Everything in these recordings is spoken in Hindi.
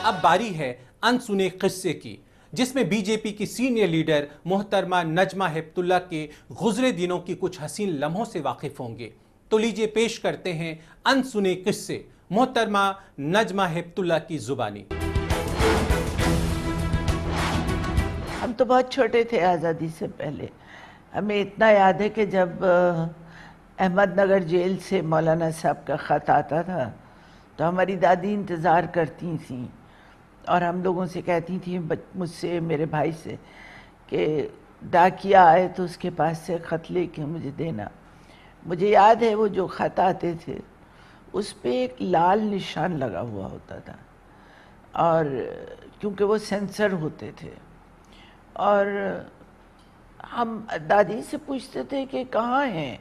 अब बारी है अनसुने किस्से की, जिसमें बीजेपी की सीनियर लीडर मोहतरमा नजमा हेपतुल्ला के गुजरे दिनों की कुछ हसीन लम्हों से वाकिफ होंगे। तो लीजिए पेश करते हैं अनसुने किस्से मोहतरमा नजमा हेपतुल्ला की जुबानी। हम तो बहुत छोटे थे आज़ादी से पहले। हमें इतना याद है कि जब अहमदनगर जेल से मौलाना साहब का ख़त आता था तो हमारी दादी इंतज़ार करती थी और हम लोगों से कहती थी, मुझसे, मेरे भाई से, कि डाकिया आए तो उसके पास से ख़त लेके मुझे देना। मुझे याद है वो जो ख़त आते थे उस पे एक लाल निशान लगा हुआ होता था, और क्योंकि वो सेंसर होते थे, और हम दादी से पूछते थे कि कहाँ हैं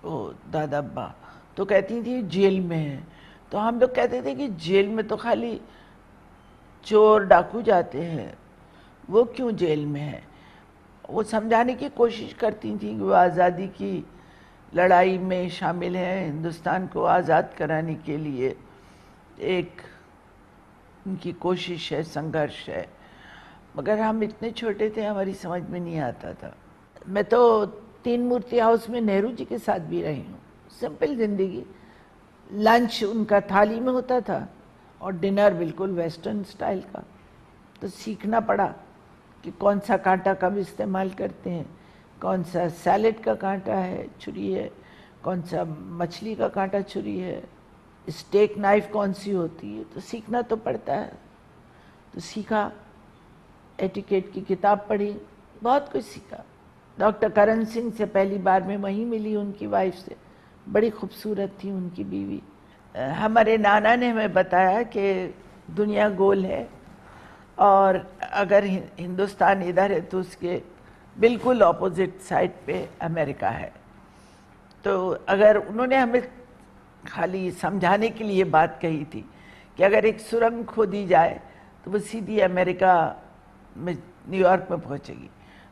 वो दादा अब्बा, तो कहती थी जेल में है। तो हम लोग कहते थे कि जेल में तो खाली चोर डाकू जाते हैं, वो क्यों जेल में है। वो समझाने की कोशिश करती थी कि वो आज़ादी की लड़ाई में शामिल हैं, हिंदुस्तान को आज़ाद कराने के लिए एक उनकी कोशिश है, संघर्ष है। मगर हम इतने छोटे थे, हमारी समझ में नहीं आता था। मैं तो तीन मूर्ति हाउस में नेहरू जी के साथ भी रही हूँ। सिंपल ज़िंदगी, लंच उनका थाली में होता था और डिनर बिल्कुल वेस्टर्न स्टाइल का। तो सीखना पड़ा कि कौन सा कांटा कब इस्तेमाल करते हैं, कौन सा सैलेड का कांटा है, छुरी है, कौन सा मछली का कांटा छुरी है, स्टेक नाइफ कौन सी होती है। तो सीखना तो पड़ता है। तो सीखा, एटिकेट की किताब पढ़ी, बहुत कुछ सीखा। डॉक्टर करण सिंह से पहली बार मैं वहीं मिली उनकी वाइफ से, बड़ी खूबसूरत थी उनकी बीवी। हमारे नाना ने हमें बताया कि दुनिया गोल है और अगर हिंदुस्तान इधर है तो उसके बिल्कुल ऑपोजिट साइड पे अमेरिका है। तो अगर उन्होंने हमें खाली समझाने के लिए बात कही थी कि अगर एक सुरंग खोदी जाए तो वो सीधी अमेरिका में, न्यूयॉर्क में पहुंचेगी।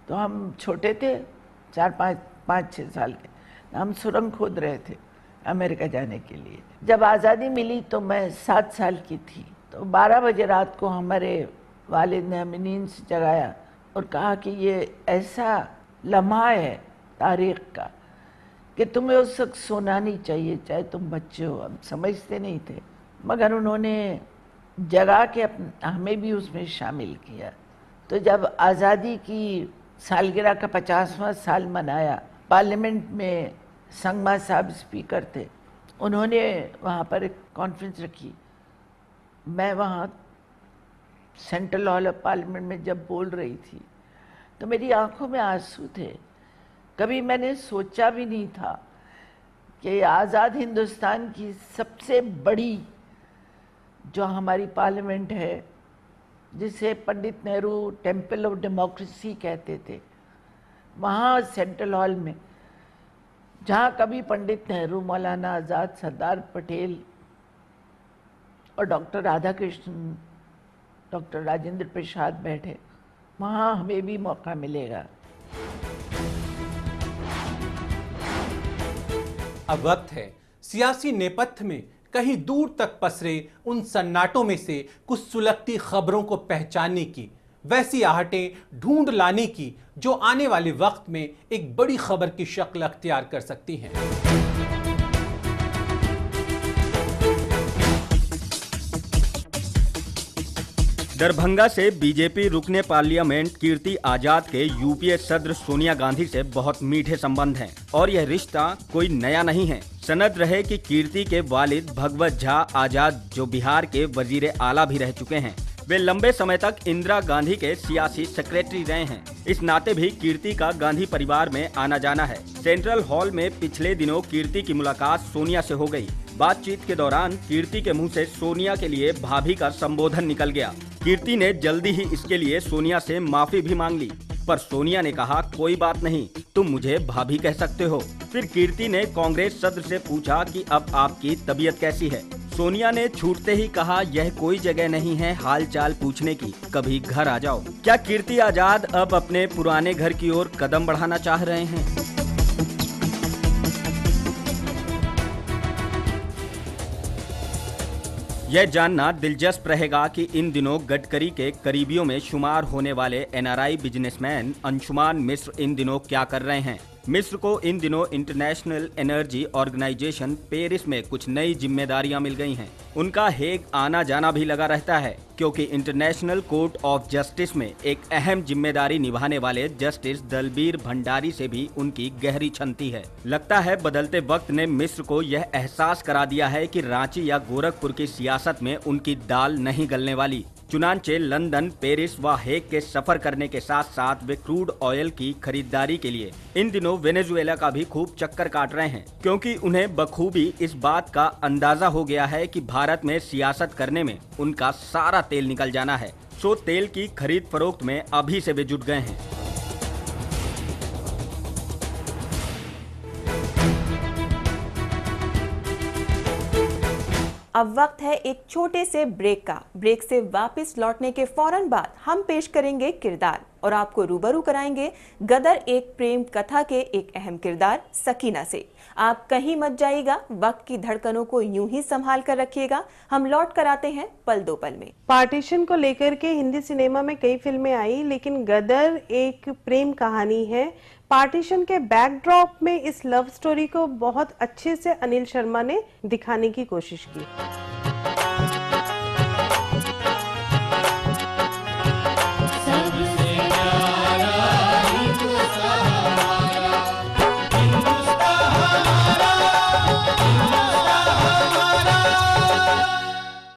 तो हम छोटे थे, 4-5-6 साल के, हम सुरंग खोद रहे थे अमेरिका जाने के लिए। जब आज़ादी मिली तो मैं 7 साल की थी। तो 12 बजे रात को हमारे वालिद ने हमें नींद से जगाया और कहा कि ये ऐसा लम्हा है तारीख़ का कि तुम्हें उस वक्त सोना नहीं चाहिए, चाहे तुम बच्चे हो। हम समझते नहीं थे, मगर उन्होंने जगा के हमें भी उसमें शामिल किया। तो जब आज़ादी की सालगिरह का 50वां साल मनाया, पार्लियामेंट में संगमा साहब स्पीकर थे, उन्होंने वहाँ पर एक कॉन्फ्रेंस रखी। मैं वहाँ सेंट्रल हॉल ऑफ पार्लियामेंट में जब बोल रही थी तो मेरी आंखों में आंसू थे। कभी मैंने सोचा भी नहीं था कि आज़ाद हिंदुस्तान की सबसे बड़ी जो हमारी पार्लियामेंट है, जिसे Pandit Nehru temple of democracy कहते थे, वहाँ सेंट्रल हॉल में, जहाँ कभी पंडित नेहरू, मौलाना आज़ाद, सरदार पटेल और डॉक्टर राधाकृष्णन, डॉक्टर राजेंद्र प्रसाद बैठे, वहाँ हमें भी मौका मिलेगा। अब वक्त है सियासी नेपथ्य में कहीं दूर तक पसरे उन सन्नाटों में से कुछ सुलगती खबरों को पहचानने की, वैसी आहटें ढूंढ लाने की जो आने वाले वक्त में एक बड़ी खबर की शक्ल अख्तियार कर सकती हैं। दरभंगा से बीजेपी रुकने पार्लियामेंट कीर्ति आजाद के यूपीए सदस्य सोनिया गांधी से बहुत मीठे संबंध हैं और यह रिश्ता कोई नया नहीं है। सनद रहे कि कीर्ति के वालिद भगवत झा आजाद, जो बिहार के वजीर आला भी रह चुके हैं, वे लंबे समय तक इंदिरा गांधी के सियासी सेक्रेटरी रहे हैं। इस नाते भी कीर्ति का गांधी परिवार में आना जाना है। सेंट्रल हॉल में पिछले दिनों कीर्ति की मुलाकात सोनिया से हो गई। बातचीत के दौरान कीर्ति के मुंह से सोनिया के लिए भाभी का संबोधन निकल गया। कीर्ति ने जल्दी ही इसके लिए सोनिया से माफी भी मांग ली, पर सोनिया ने कहा, कोई बात नहीं, तुम मुझे भाभी कह सकते हो। फिर कीर्ति ने कांग्रेस सदस्य से पूछा कि अब आपकी तबीयत कैसी है। सोनिया ने छूटते ही कहा, यह कोई जगह नहीं है हाल चाल पूछने की, कभी घर आ जाओ। क्या कीर्ति आजाद अब अपने पुराने घर की ओर कदम बढ़ाना चाह रहे हैं? यह जानना दिलचस्प रहेगा कि इन दिनों गडकरी के करीबियों में शुमार होने वाले एनआरआई बिजनेसमैन अंशुमान मिश्र इन दिनों क्या कर रहे हैं। मिस्र को इन दिनों इंटरनेशनल एनर्जी ऑर्गेनाइजेशन पेरिस में कुछ नई जिम्मेदारियां मिल गई हैं। उनका हेग आना जाना भी लगा रहता है, क्योंकि इंटरनेशनल कोर्ट ऑफ जस्टिस में एक अहम जिम्मेदारी निभाने वाले जस्टिस दलबीर भंडारी से भी उनकी गहरी छनती है। लगता है बदलते वक्त ने मिस्र को यह एहसास करा दिया है कि रांची या गोरखपुर की सियासत में उनकी दाल नहीं गलने वाली। चुनांचे लंदन, पेरिस व हेग के सफर करने के साथ साथ वे क्रूड ऑयल की खरीदारी के लिए इन दिनों वेनेजुएला का भी खूब चक्कर काट रहे हैं, क्योंकि उन्हें बखूबी इस बात का अंदाजा हो गया है कि भारत में सियासत करने में उनका सारा तेल निकल जाना है। सो तेल की खरीद फरोख्त में अभी से वे जुट गए हैं। अब वक्त है एक छोटे से ब्रेक का। ब्रेक से वापस लौटने के फौरन बाद हम पेश करेंगे किरदार और आपको रूबरू कराएंगे गदर एक प्रेम कथा के एक अहम किरदार सकीना से। आप कहीं मत जाइएगा, वक्त की धड़कनों को यूं ही संभाल कर रखिएगा। हम लौट कर आते हैं पल दो पल में। पार्टीशन को लेकर के हिंदी सिनेमा में कई फिल्में आई, लेकिन गदर एक प्रेम कहानी है। पार्टीशन के बैकड्रॉप में इस लव स्टोरी को बहुत अच्छे से अनिल शर्मा ने दिखाने की कोशिश की।